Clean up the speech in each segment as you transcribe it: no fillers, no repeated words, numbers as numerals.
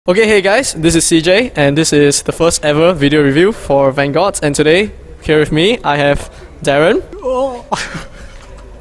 Okay, hey guys, this is CJ and this is the first ever video review for Vangods, and today, here with me, I have Darren.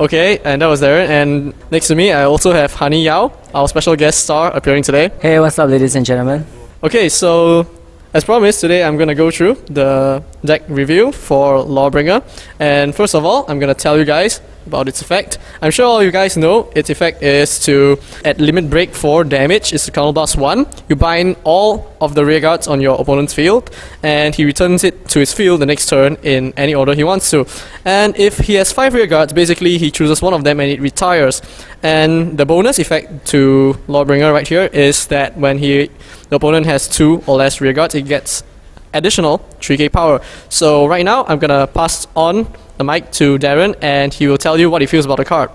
Okay, and that was Darren, and next to me I also have Honey Yao, our special guest star appearing today. Hey, what's up ladies and gentlemen? Okay, so as promised, today I'm gonna go through the deck review for Lawbringer, and first of all, I'm gonna tell you guys about its effect. I'm sure all you guys know its effect is to, at limit break 4 damage, is to counterblast 1. You bind all of the rear guards on your opponent's field, and he returns it to his field the next turn in any order he wants to. And if he has 5 rear guards, basically he chooses one of them and it retires. And the bonus effect to Lawbringer right here is that when the opponent has 2 or less rear guards, it gets additional 3k power. So right now I'm gonna pass on the mic to Darren and he will tell you what he feels about the card.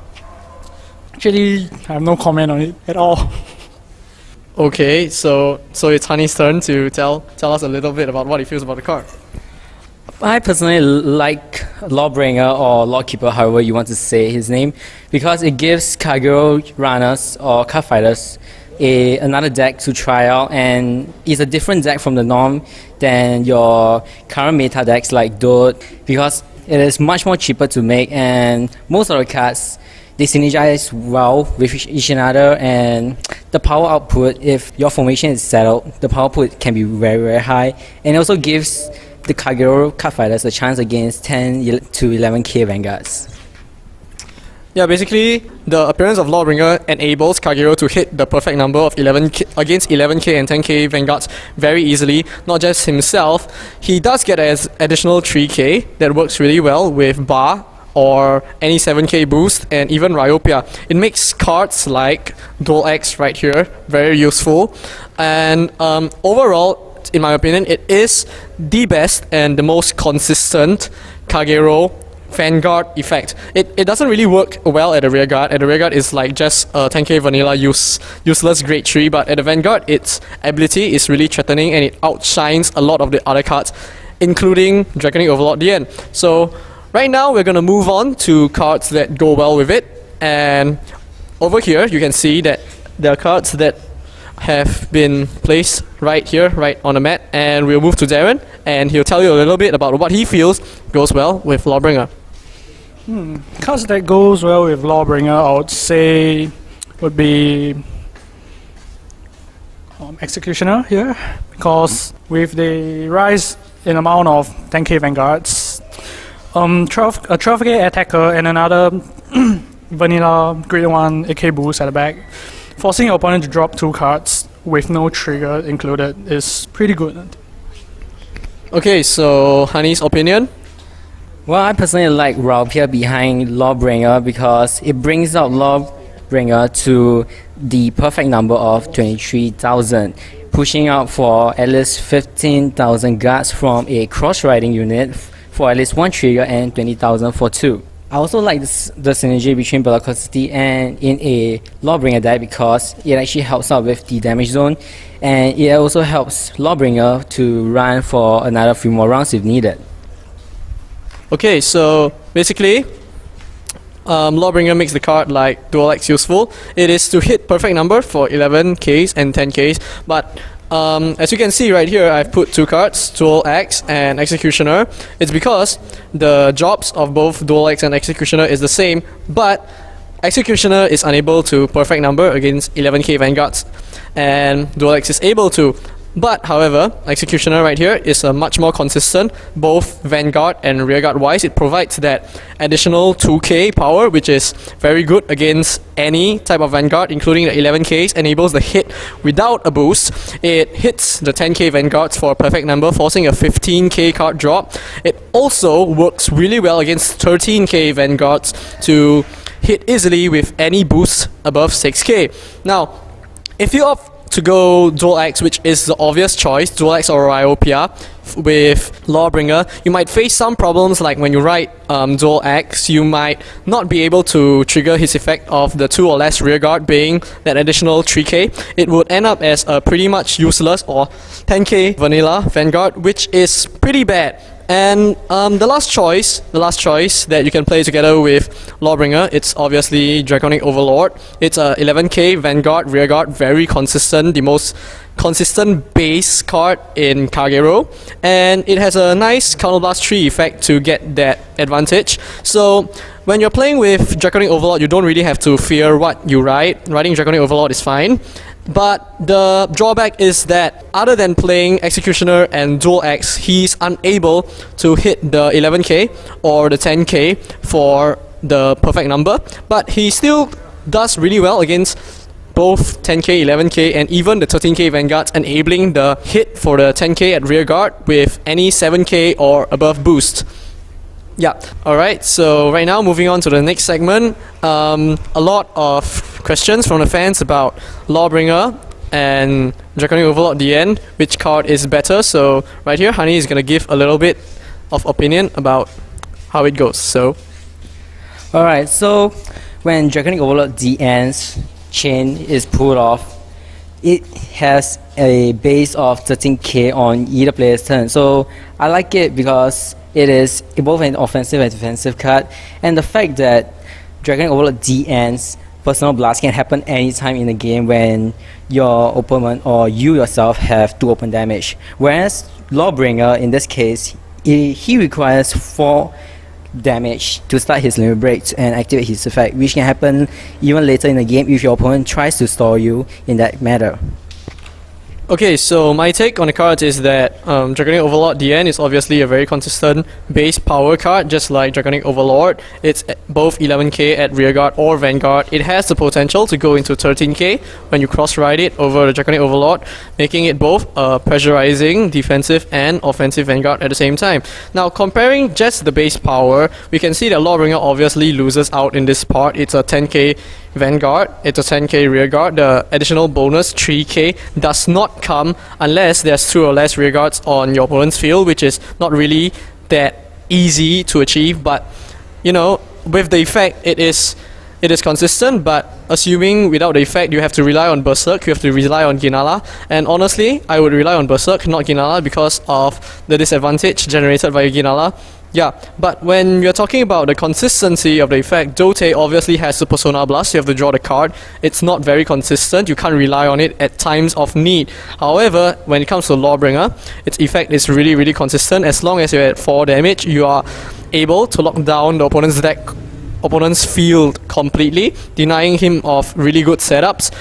Actually, I have no comment on it at all. Okay, so it's Honey's turn to tell us a little bit about what he feels about the card. I personally like Lawbringer or Lawkeeper, however you want to say his name, because it gives Kagero runners or Cardfighters another deck to try out, and it's a different deck from the norm than your current meta decks like Dode, because it is much more cheaper to make, and most of the cards they synergize well with each another, and the power output, if your formation is settled, the power output can be very high, and it also gives the Kagero Cardfighters a chance against 10 to 11k Vanguards. Yeah, basically, the appearance of Lawbringer enables Kagero to hit the perfect number of 11k against 11k and 10k Vanguards very easily. Not just himself, he does get an additional 3k that works really well with Bar or any 7k boost, and even Ryopia. It makes cards like Dual X right here very useful, and overall, in my opinion, it is the best and the most consistent Kagero Vanguard effect. It doesn't really work well at the rear guard. At the rear guard, it's like just a 10k vanilla useless grade 3, but at the Vanguard, its ability is really threatening and it outshines a lot of the other cards, including Dragonic Overlord DN. So right now, we're gonna move on to cards that go well with it, and over here, you can see that there are cards that have been placed right here, right on the mat, and we'll move to Darren, and he'll tell you a little bit about what he feels goes well with Lawbringer. Cards that goes well with Lawbringer, I would say, would be Executioner here, because with the rise in amount of 10k Vanguards, a 12k attacker and another vanilla grade 1 AK boost at the back, forcing your opponent to drop 2 cards with no trigger included is pretty good. Okay, so Honey's opinion? Well, I personally like Ryopia behind Lawbringer because it brings out Lawbringer to the perfect number of 23,000, pushing out for at least 15,000 guards from a cross-riding unit for at least 1 trigger and 20,000 for 2. I also like the synergy between Velocity and in a Lawbringer deck because it actually helps out with the damage zone, and it also helps Lawbringer to run for another few more rounds if needed. Okay, so basically, Lawbringer makes the card like Dual X useful. It is to hit perfect number for 11ks and 10ks, but as you can see right here, I've put 2 cards, Dual X and Executioner. It's because the jobs of both Dual X and Executioner is the same, but Executioner is unable to perfect number against 11k Vanguards, and Dual X is able to. But however, Executioner right here is a much more consistent, both Vanguard and rearguard wise. It provides that additional 2k power, which is very good against any type of Vanguard, including the 11ks, enables the hit without a boost. It hits the 10k Vanguards for a perfect number, forcing a 15k card drop. It also works really well against 13k Vanguards to hit easily with any boost above 6k. Now, if you opt to go Dual X, which is the obvious choice, Dual X or Ryopia with Lawbringer, you might face some problems like when you write Dual X, you might not be able to trigger his effect of the 2 or less rearguard being that additional 3k. It would end up as a pretty much useless or 10k vanilla Vanguard, which is pretty bad. And the last choice that you can play together with Lawbringer, it's obviously Dragonic Overlord. It's a 11k Vanguard, Rearguard, very consistent, the most consistent base card in Kagero, and it has a nice Counterblast 3 effect to get that advantage. So when you're playing with Dragonic Overlord, you don't really have to fear what you ride. Riding Dragonic Overlord is fine. But the drawback is that other than playing Executioner and Dual Axe, he's unable to hit the 11k or the 10k for the perfect number, but he still does really well against both 10k, 11k and even the 13k Vanguards, enabling the hit for the 10k at rearguard with any 7k or above boost. Yeah, alright, so right now moving on to the next segment. A lot of questions from the fans about Lawbringer and Dragonic Overlord at the end, which card is better. So right here, Honey is going to give a little bit of opinion about how it goes. So alright, so when Dragonic Overlord DN's chain is pulled off, it has a base of 13k on either player's turn. So I like it because it is both an offensive and defensive card, and the fact that Dragonic Overlord DN's personal blast can happen anytime in the game when your opponent or you yourself have 2 open damage. Whereas Lawbringer, in this case, he requires 4 damage to start his limit breaks and activate his effect, which can happen even later in the game if your opponent tries to stall you in that matter. okay, so my take on the cards is that Dragonic Overlord DN is obviously a very consistent base power card, just like Dragonic Overlord. It's both 11k at rearguard or Vanguard. It has the potential to go into 13k when you cross-ride it over the Dragonic Overlord, making it both a pressurizing defensive and offensive Vanguard at the same time. Now, comparing just the base power, we can see that Lawbringer obviously loses out in this part. It's a 10k Vanguard, it's a 10k rearguard. The additional bonus 3k does not come unless there's 2 or less rearguards on your opponent's field, which is not really that easy to achieve, but you know, with the effect it is consistent. But assuming without the effect, you have to rely on Berserk, you have to rely on Ginala, and honestly I would rely on Berserk, not Ginala, because of the disadvantage generated by Ginala. Yeah, but when you're talking about the consistency of the effect, Dote obviously has the Persona Blast, you have to draw the card. It's not very consistent, you can't rely on it at times of need. However, when it comes to Lawbringer, its effect is really consistent. As long as you're at 4 damage, you are able to lock down the opponent's field completely, denying him of really good setups.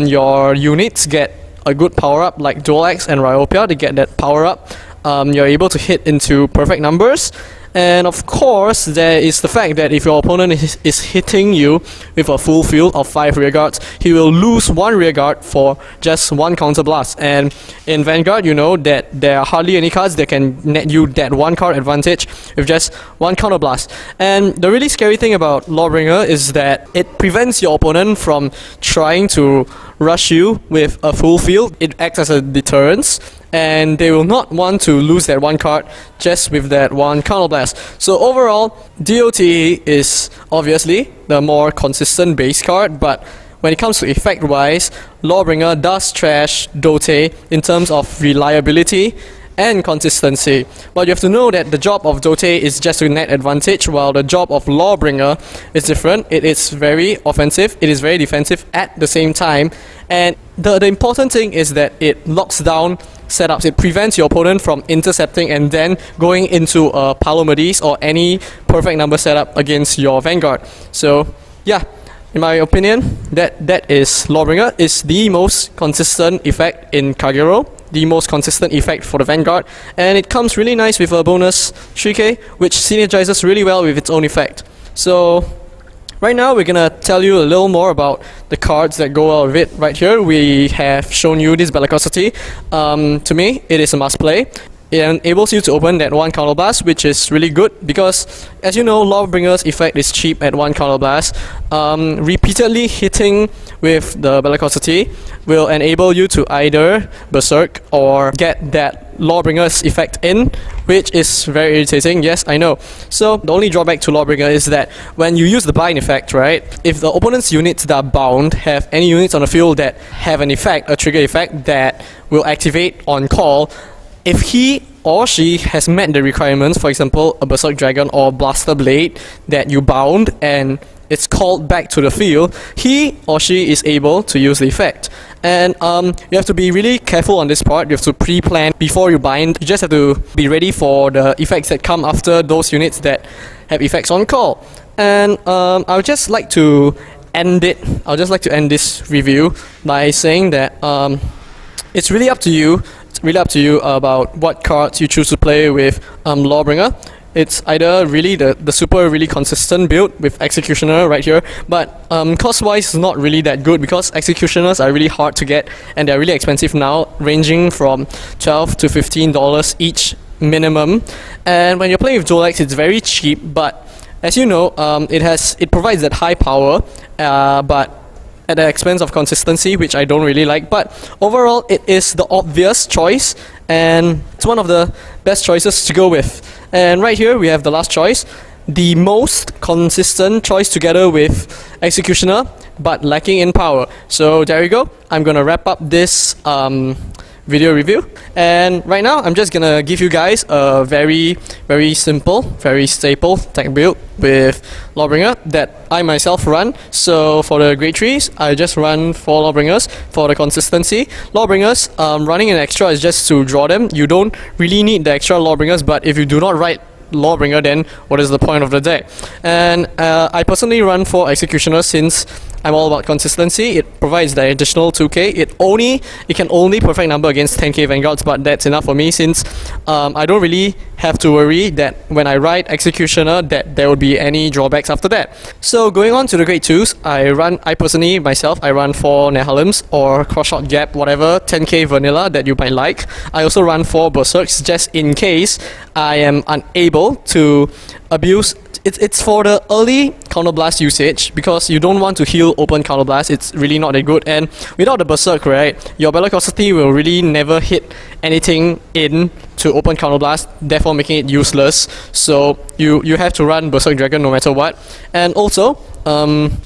Your units get a good power up like Dual Axe and Ryopia to get that power up. You're able to hit into perfect numbers. And of course, there is the fact that if your opponent is hitting you with a full field of 5 rearguards, he will lose 1 rearguard for just 1 counter blast. And in Vanguard, you know that there are hardly any cards that can net you that 1 card advantage with just 1 counter blast. And the really scary thing about Lawbringer is that it prevents your opponent from trying to rush you with a full field. It acts as a deterrence, and they will not want to lose that 1 card just with that 1 counter blast. So overall, DOT is obviously the more consistent base card, but when it comes to effect wise, Lawbringer does trash Dote in terms of reliability and consistency. But you have to know that the job of Dote is just to net advantage, while the job of Lawbringer is different. It is very offensive, it is very defensive at the same time, and the important thing is that it locks down setups. It prevents your opponent from intercepting and then going into a Palomedes or any perfect number setup against your Vanguard. So yeah, in my opinion, that is Lawbringer is the most consistent effect in Kagero, the most consistent effect for the Vanguard, and it comes really nice with a bonus 3k, which synergizes really well with its own effect. So right now we're gonna tell you a little more about the cards that go out of it. Right here we have shown you this Bellicosity. To me, it is a must play. It enables you to open that 1 counter blast, which is really good because, as you know, Lawbringer's effect is cheap at 1 counter blast. Repeatedly hitting with the Bellicosity will enable you to either Berserk or get that Lawbringer's effect in, which is very irritating. Yes, I know. So the only drawback to Lawbringer is that when you use the bind effect, right, if the opponent's units that are bound have any units on the field that have an effect, a trigger effect that will activate on call, if he or she has met the requirements, for example, a Berserk Dragon or Blaster Blade that you bound and it's called back to the field, he or she is able to use the effect. And you have to be really careful on this part. You have to pre-plan before you bind. You just have to be ready for the effects that come after those units that have effects on call. And I would just like to end it. I'll just like to end this review by saying that it's really up to you. It's really up to you about what cards you choose to play with Lawbringer. It's either really the super really consistent build with Executioner right here, but cost-wise it's not really that good because Executioners are really hard to get and they're really expensive now, ranging from $12 to $15 each minimum. And when you're playing with Dual X, it's very cheap, but as you know, it provides that high power, but at the expense of consistency, which I don't really like. But overall, it is the obvious choice, and it's one of the best choices to go with. And right here, we have the last choice, the most consistent choice together with Executioner, but lacking in power. So there you go. I'm gonna wrap up this video review, and right now I'm just gonna give you guys a very simple, very staple tech build with Lawbringer that I myself run. So for the grade 3s, I just run 4 Lawbringers. For the consistency, Lawbringers, running an extra is just to draw them. You don't really need the extra Lawbringers, but if you do not write Lawbringer, then what is the point of the deck? And I personally run 4 Executioners since I'm all about consistency. It provides the additional 2k. It can only perfect number against 10k Vanguards, but that's enough for me since I don't really have to worry that when I write Executioner that there will be any drawbacks after that. So going on to the grade 2s, I personally myself run 4 Nehalims or Cross-Shot Gap, whatever 10k vanilla that you might like. I also run 4 Berserks just in case I am unable to abuse. It's for the early counterblast usage because you don't want to heal open counterblast. It's really not that good, and without the Berserk, right, your Bellicosity will really never hit anything in to open counterblast, therefore making it useless. So you have to run Berserk Dragon no matter what. And also,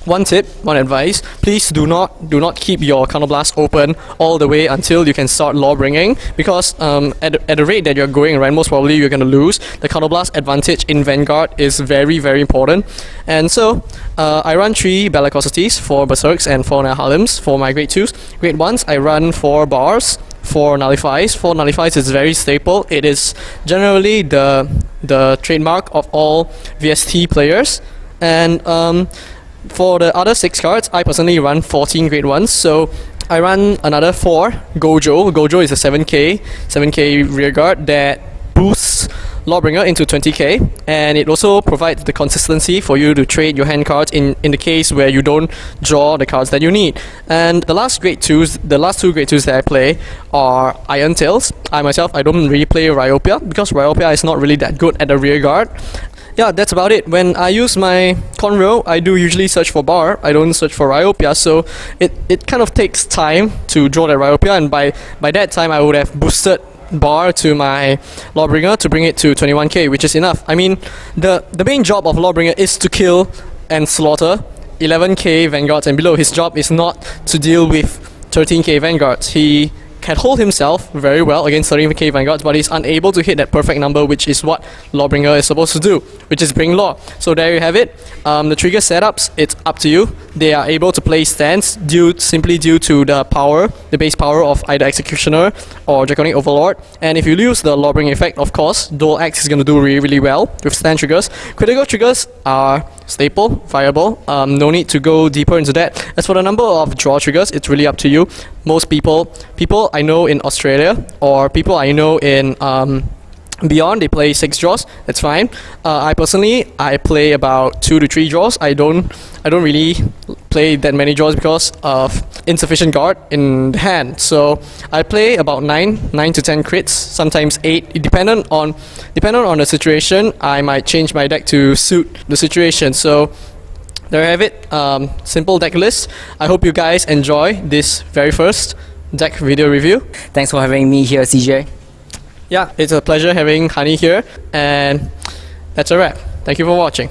one tip, one advice, please do not keep your counterblast open all the way until you can start Lawbringing, because at the rate that you're going, right, most probably you're gonna lose. The counterblast advantage in Vanguard is very important. And so I run 3 Bellicosities, 4 Berserks and 4 Nehalims for my grade 2s. Grade 1s, I run 4 Bars, 4 Nullifies. 4 Nullifies is very staple. It is generally the trademark of all VST players. And for the other 6 cards, I personally run 14 grade 1s. So I run another 4 Gojo. Gojo is a 7k rearguard that boosts Lawbringer into 20k, and it also provides the consistency for you to trade your hand cards in the case where you don't draw the cards that you need. And the last 2 grade 2s that I play are Iron Tails. I don't really play Ryopia because Ryopia is not really that good at the rear guard. Yeah, that's about it. When I use my Conroe, I do usually search for Bar. I don't search for Ryopia, so it kind of takes time to draw that Ryopia, and by that time I would have boosted Bar to my Lawbringer to bring it to 21k, which is enough. I mean, the main job of Lawbringer is to kill and slaughter 11k Vanguards and below. His job is not to deal with 13k Vanguards. He can hold himself very well against 13k Vanguards, but he's unable to hit that perfect number, which is what Lawbringer is supposed to do, which is bring Law. So there you have it. The trigger setups, it's up to you. They are able to play stance simply due to the base power of either Executioner or Draconic Overlord. And if you lose the Lawbringer effect, of course, Dual X is going to do really well with stand triggers. Critical triggers are staple, viable. No need to go deeper into that. As for the number of draw triggers, it's really up to you. Most people I know in Australia or people I know in Beyond, they play 6 draws. That's fine. I personally play about 2 to 3 draws. I don't really play that many draws because of insufficient guard in the hand. So I play about 9 to 10 crits, sometimes 8. Dependent on the situation, I might change my deck to suit the situation. So there you have it. Simple deck list. I hope you guys enjoy this very first deck video review. Thanks for having me here, CJ. Yeah, it's a pleasure having Honey here, and that's a wrap. Thank you for watching.